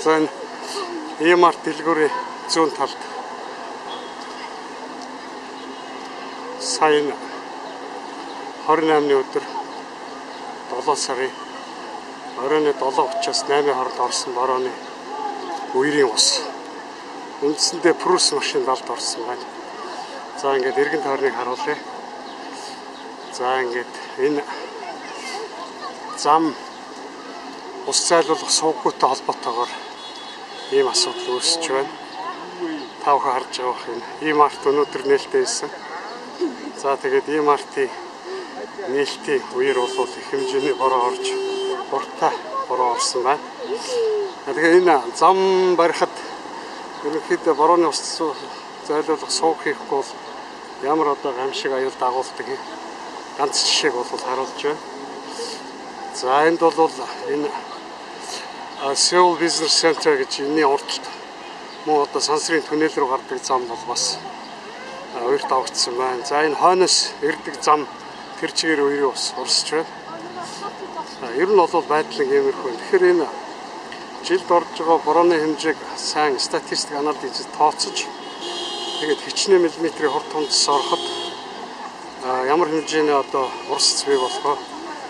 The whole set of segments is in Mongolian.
За энэ E-Mart дэлгүүрийн зүүн талд сая 28-ны өдөр 7 сарын оройн 7:30-аас 8 хооронд орсон борооны үерийн ус. Үндсэндээ Прус машинд алд орсон байна. За ингээд эргэн тойрныг харуулъя. За ингээд энэ зам ус зайлуулах сууггүйтэй холбоотойгоор ийм асуудал үүсэж байна. Та бүхэн харж байгаа бох энэ E-Mart өнөөдөр нээлттэй хийсэн. За тэгээд E-Mart-ийн нээлтийн үеэр бол их хэмжээний бороо орж уртаа бороо орсон байна. Тэгэхээр энэ зам барихад ерөнхийдөө борооны ус зайлуулах сууг хийхгүй бол ямар одоо гамшиг аюул дагуулдаг ганц жишээг бол харуулж байна. За энд бол энэ Seoul Business Center гэж энэний урталт мөн одоо сансрын түнэл рүү гардаг зам бол бас уурт авагдсан байна. За энэ хойноос ирдэг зам тэр чигээр үерийн ус урсж байна. Ер нь бол байдал нэг иймэрхүү. Тэгэхээр энэ жилд орж байгаа борооны хэмжээг сайн статистик анализ хийж тооцож тэгээд хичнээн миллиметрийн хурд тундас ороход ямар хэмжээний одоо урсц бий болохоо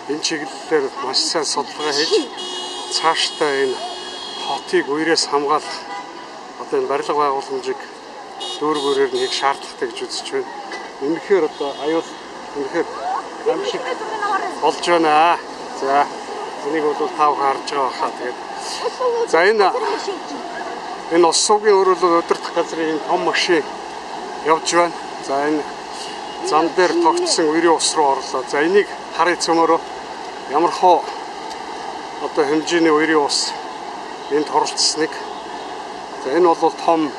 энэ чиглэлээр маш сайн судалгаа хийж цаашдаа энэ хотыг үерээс хамгаалах одоо энэ барилга байгууламжийг дүүр бүрээр нь хийх шаардлагатай гэж үзэж байна. Үнэхээр одоо аюул үнэхээр гамшиг болж байна. За энийг бол тав харж байгаа хаа тэгээд за энэ ус суугийн өрөөлөг өдөртөх газрын энэ том машин явж байна. За энэ зам дээр тогтсон үерийн ус руу орлоо. За энийг харъя цөмөрөө ямар хоо одоо хэмжээний үерийн ус энд хоролцсныг. За энэ бол том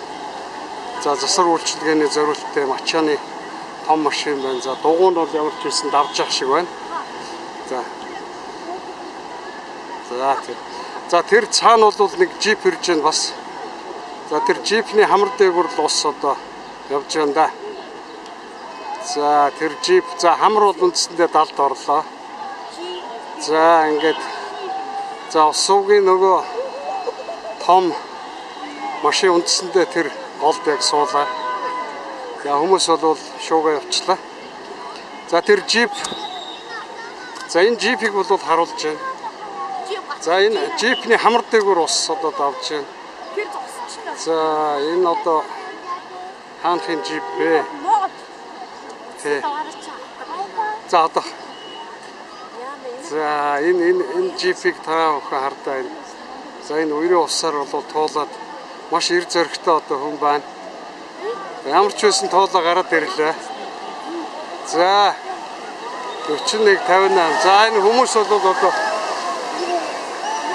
за засвар үйлчилгээний зориулттай мачааны том машин байна. За дугуй нь бол ямар ч байсан давж ах шиг байна. За тэр цаана бол нэг джип ирж байна бас. За тэр джипний хамар дээгүүр л ус одоо явж байна да. За тэр джип за хамар бол үндсэндээ далд орлоо. За ингээд за ус суугийн нөгөө том машин үндсэндээ тэр голд яг суулаа. За хүмүүс бол шуугаа явчлаа. За тэр джип за энэ джипийг бол харуулж байна. За энэ джипний хамар дээгүүр ус одоо давж байна. За энэ одоо хаанхын джип бэ? За одоо за энэ джипийг та бүхэн хардаа энэ. За энэ үерийн усаар бол туулаад маш эр зөрөгтэй одоо хүн байна. Ямар ч байсан туулаа гараад ирлээ. За 41:58. За энэ хүмүүс бол одоо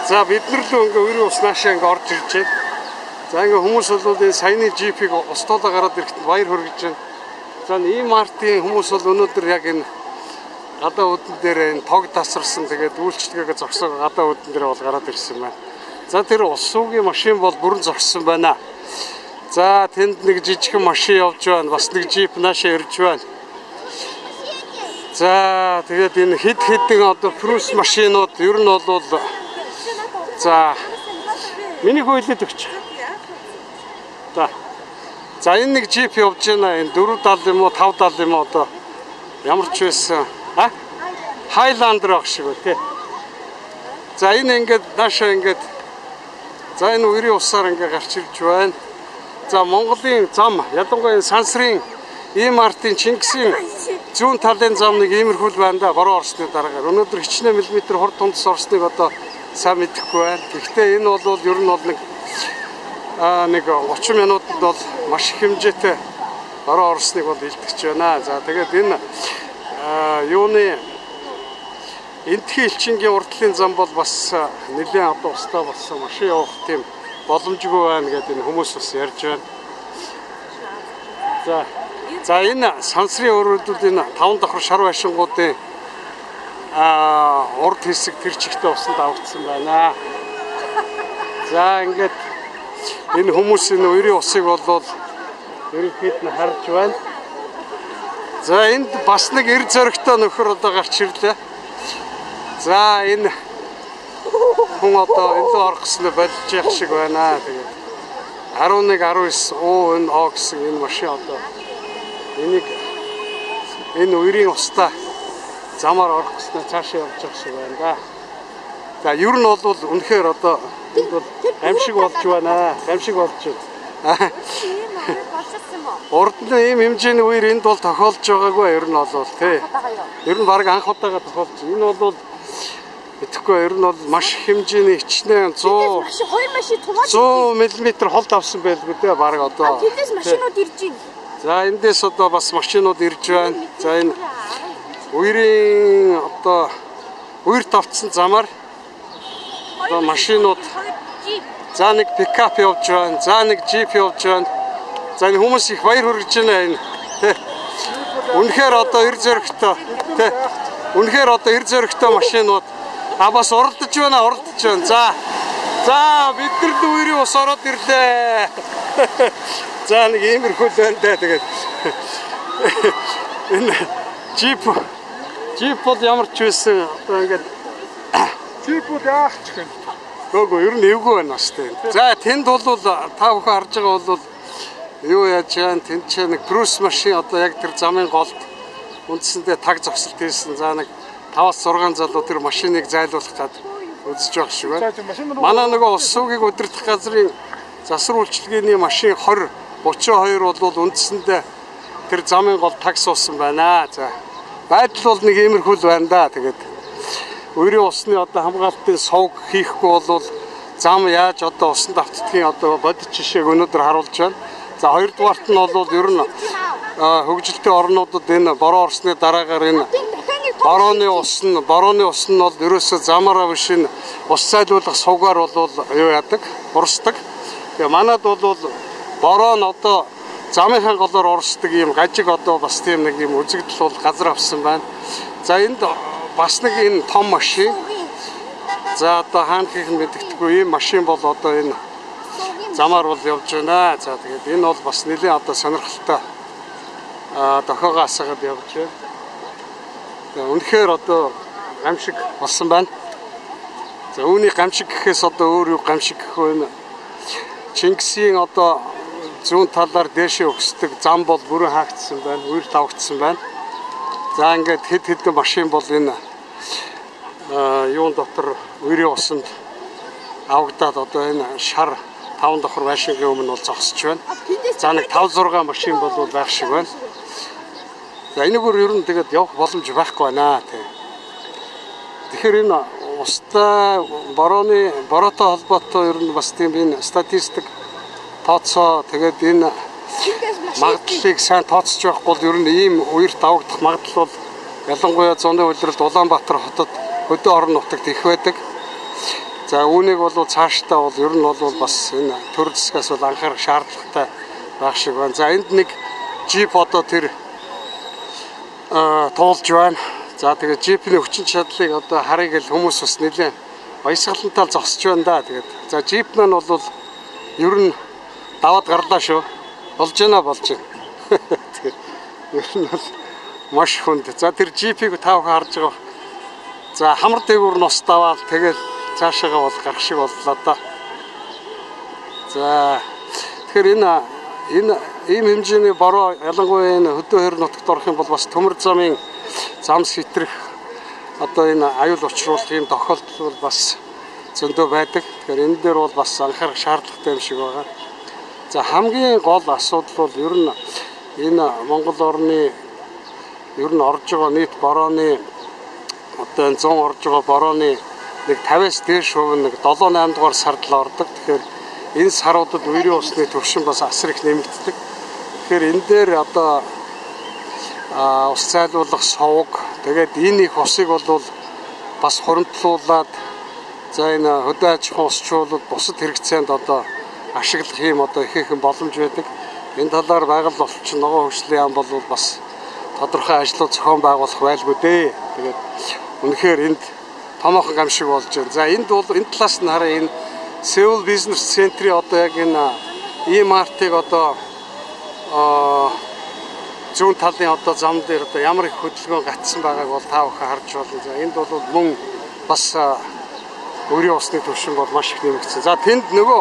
за бид нар л ингээ үерийн ус наашаа ингээ орж ирж байна. За ингээ хүмүүс бол энэ саяны джипийг устуулаа гараад ирэхэд баяр хүргэж байна. За E-Mart-ийн хүмүүс бол өнөөдөр яг энэ гадаа үүдэн дээр энэ тог тасарсан тэгээд үйлчлэгээ зогсоог гадаа үүдэн дээр бол гараад ирсэн байна. За тэр ус суугийн машин бол бүрэн зогссон байна. За тэнд нэг жижигхэн машин явж байна. Бас нэг джип наашаа ирж байна. За тэгээд энэ хэд хэдэн одоо Прус машинууд ер нь бол за миний хөлөд өгч. За энэ нэг джип явж байна. Энэ 470 юм уу 570 юм уу одоо ямар ч байсан Highlander ах шиг үү тий. За энэ ингээд наашаа ингээд за энэ үерийн усаар ингээд гарч ирж байна. За Монголын зам ялангуяа сансрын E-Mart-ийн Чингисийн зүүн талын зам нэг иймэрхүү байна да бороо орсны дараагаар. Өнөөдөр хичнээн миллиметр хурд тундас орсныг одоо сайн мэдэхгүй байна. Гэхдээ энэ бол ер нь бол нэг 30 минутад бол маш их хэмжээтэй бороо орсныг бол илтгэж байна. За тэгээд энэ юуны Энтхийн элчингийн урдлын зам бол бас нэлээд одоо устаа болсон машин явах тийм боломжгүй байна гэдэг энэ хүмүүс бас ярьж байна. За энэ сансрын өрөөдөл энэ 5 давхар шар байшингуудын урд хэсэг тэр чигтээ усанд авагдсан байна. За ингээд энэ хүмүүсийн үерийн усыг бол ерөнхийд нь харж байна. За энд бас нэг эр зөрөгтэй нөхөр одоо гарч ирлээ. За энэ хүн одоо илүү орох гэснээр болж явах шиг байна. Тэгээд 11 19 энэ О гэсэн энэ машин одоо энийг энэ үерийн устаа замаар орох гэснээр цаашаа явж явах шиг байна да. За ер нь бол үнэхээр одоо энд бол амшиг болж байна. Амшиг болж байна. Урд нь ийм хэмжээний үер энд бол тохиолж байгаагүй ер нь бол тий. Ер нь баг анх удаага тохиолж. Энэ бол итгэхгүй ер нь бол маш их хэмжээний хичнээн 100 мм холд авсан байлгүй дээ баг одоо. Тэндээс машинууд ирж байна. За эндээс одоо бас машинууд ирж байна. За энэ үерийн одоо үер тавцсан замаар одоо машинууд за нэг пикап явж байна. За нэг джип явж байна. За энэ хүмүүс их баяр хүргэж байна энэ. Үнэхээр одоо эр зөрөгтэй тий. Үнэхээр одоо эр зөрөгтэй машинууд бас уралдаж байна, уралдаж байна. За бид нар үерийн ус ороод ирлээ. За нэг иймэрхүү л байна даа тэгээд. Энэ джип бол ямар ч байсан одоо ингээд джипүүд яах ч гэн. Гөө ер нь эвгүй байна бас тийм. За тэнд бол та бүхэн харж байгаа бол юу яаж яан тэнд ч нэг Брюс машин одоо яг тэр замын голд үндсэндээ таг зогсолт хийсэн. За нэг 5-6 залуу тэр машиныг зайлуулах гад үзэж байгаа шиг байна. Манай нөгөө ус суугийг удирдах газрын засвар үйлчилгээний машин 20-32 бол үндсэндээ тэр замын гол таг суусан байна. За байдал бол нэг иймэрхүү л байна да. Тэгээд үерийн усны одоо хамгаалтын сувг хийхгүй бол зам яаж одоо усан давтдгийн одоо бодит жишээг өнөөдөр харуулж байна. За хоёрдугаарт нь бол ер нь хөгжилтэй орнуудад энэ бороо орсны дараагаар энэ борооны ус нь бол ерөөсөө замаараа биш энэ ус зайлуулах сувгаар бол юу яадаг? Урсдаг. Тэгээ манад бол бороо нь одоо замынхаа голоор урсдаг ийм гажиг одоо бас тийм нэг ийм үзэгдэл бол газар авсан байна. За энд бас нэг энэ том машин. За одоо хаана хийх нь мэддэхгүй ийм машин бол одоо энэ замаар бол явж байна. За тэгээд энэ бол бас нэлээд одоо сонирхолтой дохиогоо асгаад явж байна. Тэгээд үнэхээр одоо гамшиг болсон байна. За үүний гамшиг гэхээс одоо өөр юу гамшиг гэх вэ? Чингисийн одоо зүүн талаар дээшээ өгсдөг зам бол бүрэн хаагдсан байна. Үер давагдсан байна. За ингээд хэд хэдэн машин бол энэ юун дотор үерийн усанд авагдаад одоо энэ шар 5 давхар машингийн өмнө бол зогсож байна. За нэг 5-6 машин бол байх шиг байна. За энэгээр ер нь тэгээд явах боломж байхгүй байна тий. Тэгэхээр энэ устай бороотой холбоотой ер нь бас тийм энэ статистик тооцоо тэгээд энэ магадлалыг сайн тооцож байхгүй бол ер нь ийм үерт давагдах магадлал бол ялангуяа зуны улиралд Улаанбаатар хотод хөдөө орон нутагт их байдаг. За үүнийг бол цаашдаа бол ер нь бол бас энэ төр засгаас бол анхаарах шаардлагатай байх шиг байна. За энд нэг джип одоо тэр туулж байна. За тэгээд джипний хүчин чадлыг одоо харъя гэл хүмүүс бас нэлээд баясгалантаа зогсож байна да. Тэгээд за джип маань бол ер нь даваад гарлаа шүү. Болж байна. Тэгээд ер нь бол маш хүнд. За тэр джипийг та бүхэн харж байгаа. За хамар дээгүүр нь ус даваад тэгээд цаашаага бол гарах шиг боллоо да. За тэгэхээр энэ ийм хэмжээний бороо ялангуяа энэ хөдөө хэр нутагт орох юм бол бас төмөр замын зам сэтрэх одоо энэ аюул учруулах юм тохиолдол бол бас зөндөө байдаг. Тэгэхээр энэ дээр бол бас анхаарах шаардлагатай юм шиг байна. За хамгийн гол асуудал бол ер нь энэ Монгол орны ер нь орж байгаа нийт борооны одоо 100 орж байгаа борооны нэг 50-аас дээш хувь нэг 7-8 дугаар сард л ордог. Тэгэхээр энэ саруудад үерийн усны түвшин бас асар их нэмэгддэг. Тэгэхээр энэ дээр одоо ус зайлуулах сувг тэгээд энэ их усыг бол бас хуримтлуулад за энэ хөдөө аж ахуйн усчлууд бусад хэрэгцээнд одоо ашиглах юм одоо ихээхэн боломж байдаг. Энэ талаар байгаль орчин ногоон хөгжлийн яам бол бас тодорхой ажлууд зохион байгуулах байлгүй дээ. Тэгээд үнэхээр энд томоохон гамшиг болж байна. За энд бол энэ талаас нь хараа энэ Seoul Business Center-ийн одоо яг энэ E-Mart-ыг одоо зүүн талын одоо зам дээр одоо ямар их хөдөлгөөн гатсан байгааг бол та бүхэн харж байна. За энд бол мөн бас өрийн усны түвшин бол маш их нэмэгдсэн. За тэнд нөгөө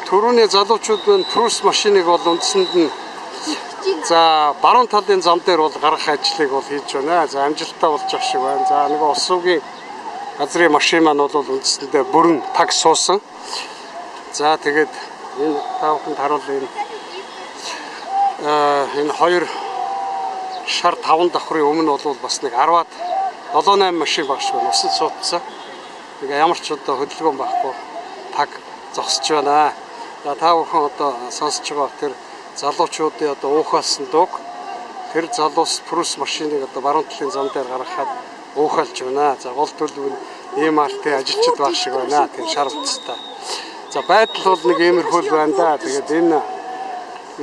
түрүүний залуучууд нь Прус машиныг бол үндсэнд нь за баруун талын зам дээр бол гаргах ажлыг бол хийж байна. За амжилттай болж байгаа шиг байна. За нөгөө ус суугийн газрын машин маань бол үндсэндээ бүрэн таг суусан. За тэгээд энэ та бүхэнд харуулъя. Энэ хоёр шар 5 давхрын өмнө бол бас нэг 10-аад 7-8 машин багш байна. Усан суудсан. Тэгээ ямар ч одоо хөдөлгөөн байхгүй таг зогсож байна. За та бүхэн одоо сонсож байгаа тэр залуучуудын одоо уухалсан дууг тэр залуус Прус машиныг одоо баруун талын зам дээр гаргахад уухалж байна. За гол төлөв нь EMRT ажилчид баг шиг байна. Тэр шар утастай. За байдал бол нэг иймэрхүү байна да. Тэгээд энэ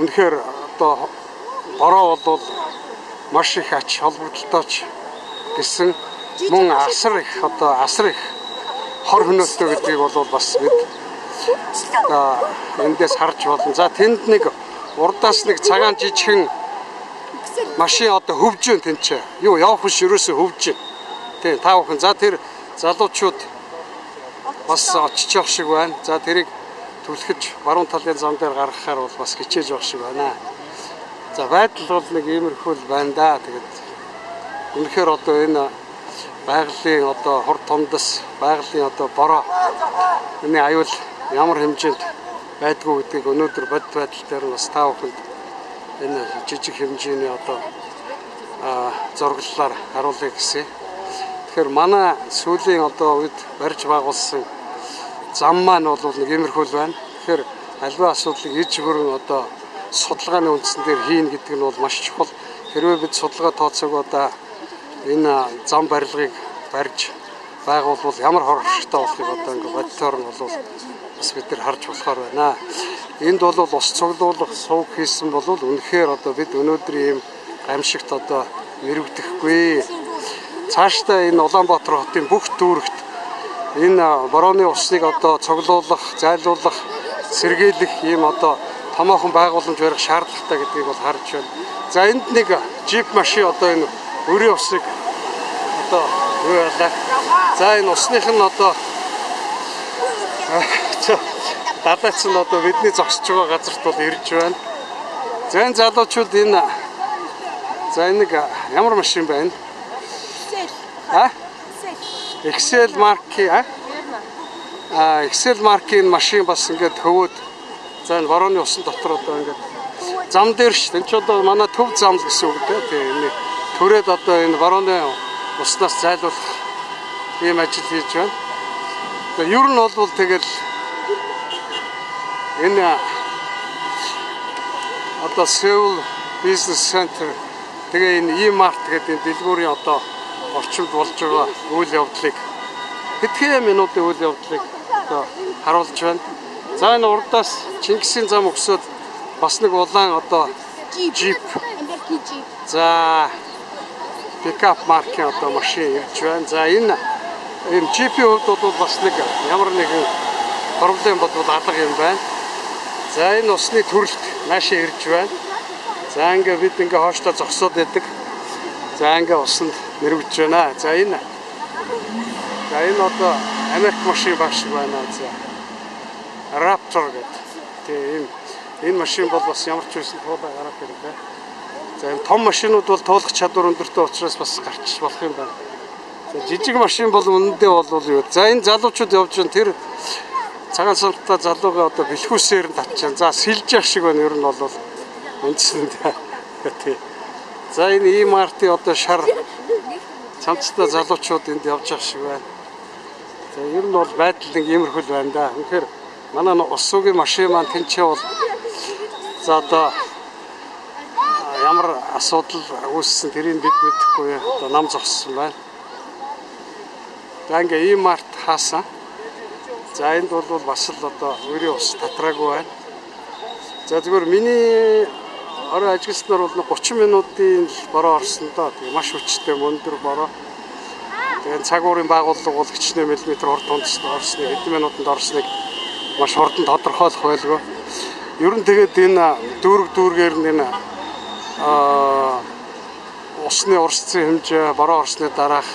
үнэхээр одоо бороо бол маш их ач холбогдолтойч гэсэн мөн асар их хор хөнөөтэй гэдгийг бол бас бид эндээс харж болно. За тэнд нэг урдаас нэг цагаан жижигхэн машин одоо хөвж байна тэнцээ. Юу явах биш ерөөсөө хөвж байна. Тий та бүхэн за тэр залуучууд бас очиж явах шиг байна. За тэрийг түлхэж баруун талын зам дээр гаргахаар бол бас хичээж явах шиг байна. За байдал бол нэг иймэрхүү байна да. Тэгээд үнэхээр одоо энэ байгалийн одоо хурд томдос байгалийн одоо бороо энэ аюул ямар хэмжээнд байдгүй гэдгийг өнөөдөр бод байдал дээр бас та бүхэнд энэ жижиг хэмжээний одоо зураглалаар харуулъя гэсэн. Тэгэхээр манай сүүлийн одоо үед барьж байгуулсан зам маань бол нэг иймэрхүү байна. Тэгэхээр альва асуудлыг иж бүрэн одоо судалгааны үндсэн дээр хийн гэдэг нь бол маш чухал. Хэрвээ бид судалгаа тооцоог одоо энэ зам барилгыг барьж байгуулвал ямар хоршигтой болохыг одоо ингээд бодтоор нь бол бас бид нар харж болохоор байна. Энд бол ус цуглуулах сувг хийсэн бол үнэхээр одоо бид өнөөдөр ийм гамшигт одоо мэрэгдэхгүй. Цаашдаа энэ Улаанбаатар хотын бүх дүүрэгт энэ борооны усныг одоо цуглуулах, зайлуулах, сэргийлэх ийм одоо томоохон байгууламж барих шаардлагатай гэдгийг бол харж байна. За энд нэг джип машин одоо энэ өрийн усыг одоо юу яалаа. За энэ усных нь одоо дадац нь одоо бидний зогсож байгаа газарт бол ирж байна. За энэ залуучууд энэ за энэ нэг ямар машин байна? Excel маркийн Excel маркийн машин бас ингээд хөвөөд за энэ борооны усан дотор одоо ингээд зам дээр ш. Энд ч одоо манай төв зам гэсэн үг дээ. Тэгээ төрөөд одоо энэ борооны уснаас зайлуулах ийм ажил хийж байна. Тэгээ ер нь бол тэгэл энэ одоо Seoul Business Center тэгээ энэ EMRT гэдэг энэ дэлгүүрийн одоо орчимд болж байгаа үйл явдлыг хэдхэн минутын үйл явдлыг одоо харуулж байна. За энэ урдаас Чингисийн зам өгсөд бас нэг улаан одоо джип. За пикап маркийн одоо машин ирж байна. За энэ джипийн хувьд бол бас нэг ямар нэгэн проблем бодвол алга юм байна. За энэ усны төрөлт наашаа ирж байна. За ингээ бид ингээ хойшлоо зогсоод байдаг. За ингээ усанд нэрвэж байна. За энэ одоо Америк машин баг шиг байна. За Raptor гэдэг. Тэгээ энэ машин бол бас ямар ч үсэн туулаа гарах хэрэгтэй. За энэ том машинууд бол туулах чадвар өндөртэй учраас бас гарч болох юм байна. За жижиг машин бол үнэндээ бол юу. За энэ залуучууд явж байгаа тэр цагаан салтаа залуугаа одоо бэлхүүсээр нь татчихсан. За сэлж явах шиг байна. Ер нь бол үндсэндээ. Тий. За энэ EMRT одоо шар цамцтай залуучууд энд явж байгаа шиг байна. За ер нь бол байдал нэг иймэрхүү байна да. Үнэхээр манай ус суугийн машин маань тэнцээ бол за одоо ямар асуудал үүссэн тэрийг бид мэдэхгүй одоо нам зогссон байна. За ингээ EMRT хаасан. За энд бол бас л одоо өрийн ус татраагүй байна. За зүгээр миний орой ажигласнаар бол 30 минутын бороо орсон доо. Тэгээ маш хүчтэй мөндөр бороо. Тэгээ цаг уурын байгууллага бол хичнээн миллиметр хурд тунцсан орсныг хэдэн минутанд орсныг маш хурдан тодорхойлох байлгүй. Ер нь тэгээд энэ дүүргээр нь энэ усны урсцын хэмжээ бороо орсны дараах